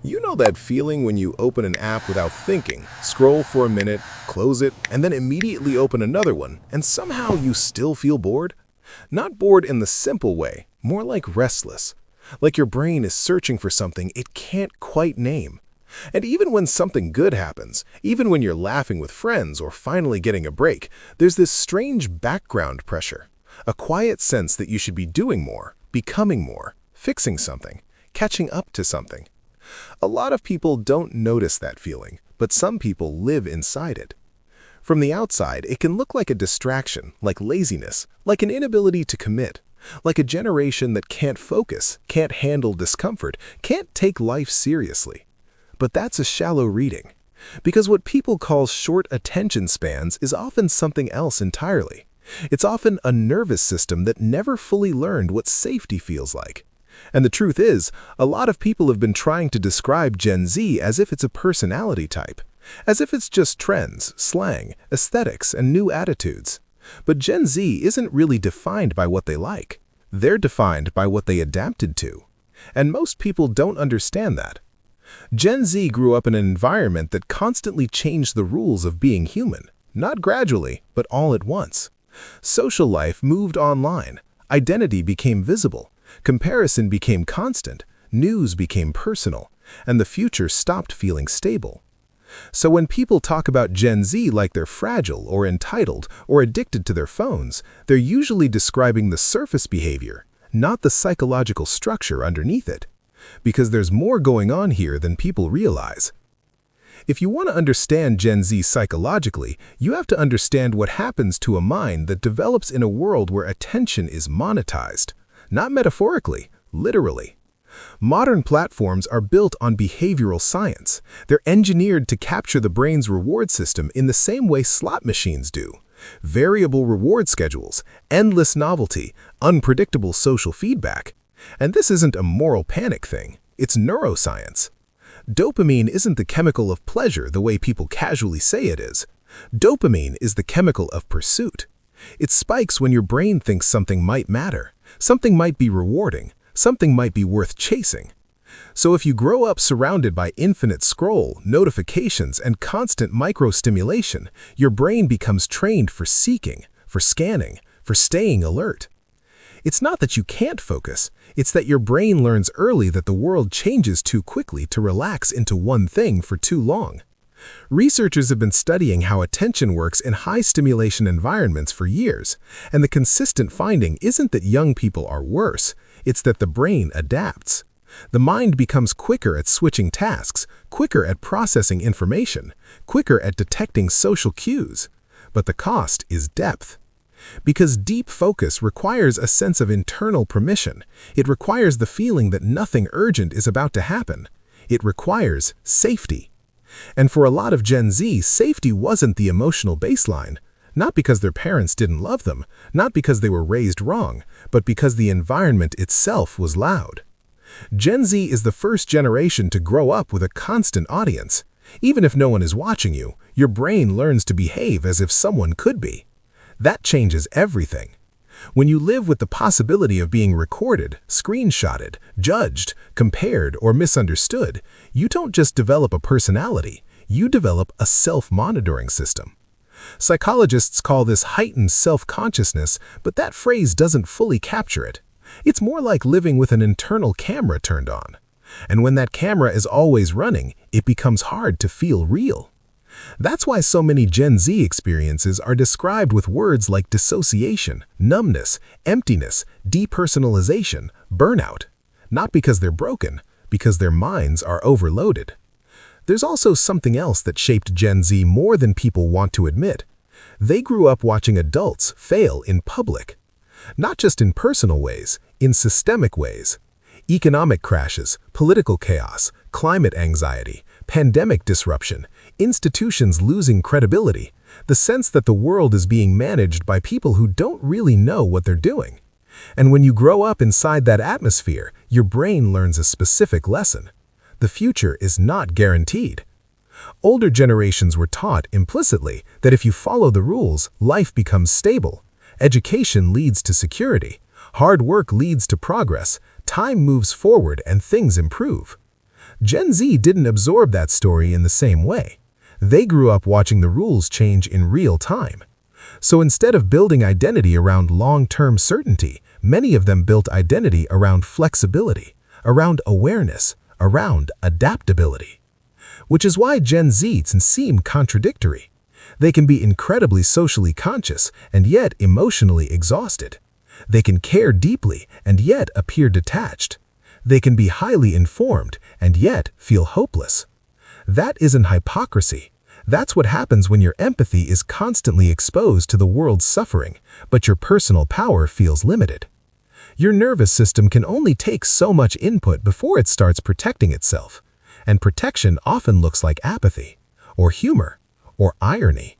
You know that feeling when you open an app without thinking, scroll for a minute, close it, and then immediately open another one, and somehow you still feel bored? Not bored in the simple way, more like restless. Like your brain is searching for something it can't quite name. And even when something good happens, even when you're laughing with friends or finally getting a break, there's this strange background pressure. A quiet sense that you should be doing more, becoming more, fixing something, catching up to something. A lot of people don't notice that feeling, but some people live inside it. From the outside, it can look like a distraction, like laziness, like an inability to commit, like a generation that can't focus, can't handle discomfort, can't take life seriously. But that's a shallow reading, because what people call short attention spans is often something else entirely. It's often a nervous system that never fully learned what safety feels like. And the truth is, a lot of people have been trying to describe Gen Z as if it's a personality type, as if it's just trends, slang, aesthetics, and new attitudes. But Gen Z isn't really defined by what they like. They're defined by what they adapted to. And most people don't understand that. Gen Z grew up in an environment that constantly changed the rules of being human, not gradually, but all at once. Social life moved online, identity became visible, comparison became constant, news became personal, and the future stopped feeling stable. So when people talk about Gen Z like they're fragile or entitled or addicted to their phones, they're usually describing the surface behavior, not the psychological structure underneath it. Because there's more going on here than people realize. If you want to understand Gen Z psychologically, you have to understand what happens to a mind that develops in a world where attention is monetized. Not metaphorically, literally. Modern platforms are built on behavioral science. They're engineered to capture the brain's reward system in the same way slot machines do. Variable reward schedules, endless novelty, unpredictable social feedback. And this isn't a moral panic thing, it's neuroscience. Dopamine isn't the chemical of pleasure the way people casually say it is. Dopamine is the chemical of pursuit. It spikes when your brain thinks something might matter, something might be rewarding, something might be worth chasing. So if you grow up surrounded by infinite scroll, notifications, and constant microstimulation, your brain becomes trained for seeking, for scanning, for staying alert. It's not that you can't focus, it's that your brain learns early that the world changes too quickly to relax into one thing for too long. Researchers have been studying how attention works in high-stimulation environments for years, and the consistent finding isn't that young people are worse, it's that the brain adapts. The mind becomes quicker at switching tasks, quicker at processing information, quicker at detecting social cues. But the cost is depth. Because deep focus requires a sense of internal permission. It requires the feeling that nothing urgent is about to happen. It requires safety. And for a lot of Gen Z, safety wasn't the emotional baseline. Not because their parents didn't love them, not because they were raised wrong, but because the environment itself was loud. Gen Z is the first generation to grow up with a constant audience. Even if no one is watching you, your brain learns to behave as if someone could be. That changes everything. When you live with the possibility of being recorded, screenshotted, judged, compared, or misunderstood, you don't just develop a personality, you develop a self-monitoring system. Psychologists call this heightened self-consciousness, but that phrase doesn't fully capture it. It's more like living with an internal camera turned on. And when that camera is always running, it becomes hard to feel real. That's why so many Gen Z experiences are described with words like dissociation, numbness, emptiness, depersonalization, burnout. Not because they're broken, because their minds are overloaded. There's also something else that shaped Gen Z more than people want to admit. They grew up watching adults fail in public. Not just in personal ways, in systemic ways. Economic crashes, political chaos, climate anxiety, pandemic disruption, institutions losing credibility, the sense that the world is being managed by people who don't really know what they're doing. And when you grow up inside that atmosphere, your brain learns a specific lesson. The future is not guaranteed. Older generations were taught implicitly that if you follow the rules, life becomes stable. Education leads to security. Hard work leads to progress. Time moves forward and things improve. Gen Z didn't absorb that story in the same way. They grew up watching the rules change in real time. So instead of building identity around long-term certainty, many of them built identity around flexibility, around awareness, around adaptability. Which is why Gen Z can seem contradictory. They can be incredibly socially conscious and yet emotionally exhausted. They can care deeply and yet appear detached. They can be highly informed and yet feel hopeless. That isn't hypocrisy. That's what happens when your empathy is constantly exposed to the world's suffering, but your personal power feels limited. Your nervous system can only take so much input before it starts protecting itself, and protection often looks like apathy, or humor, or irony.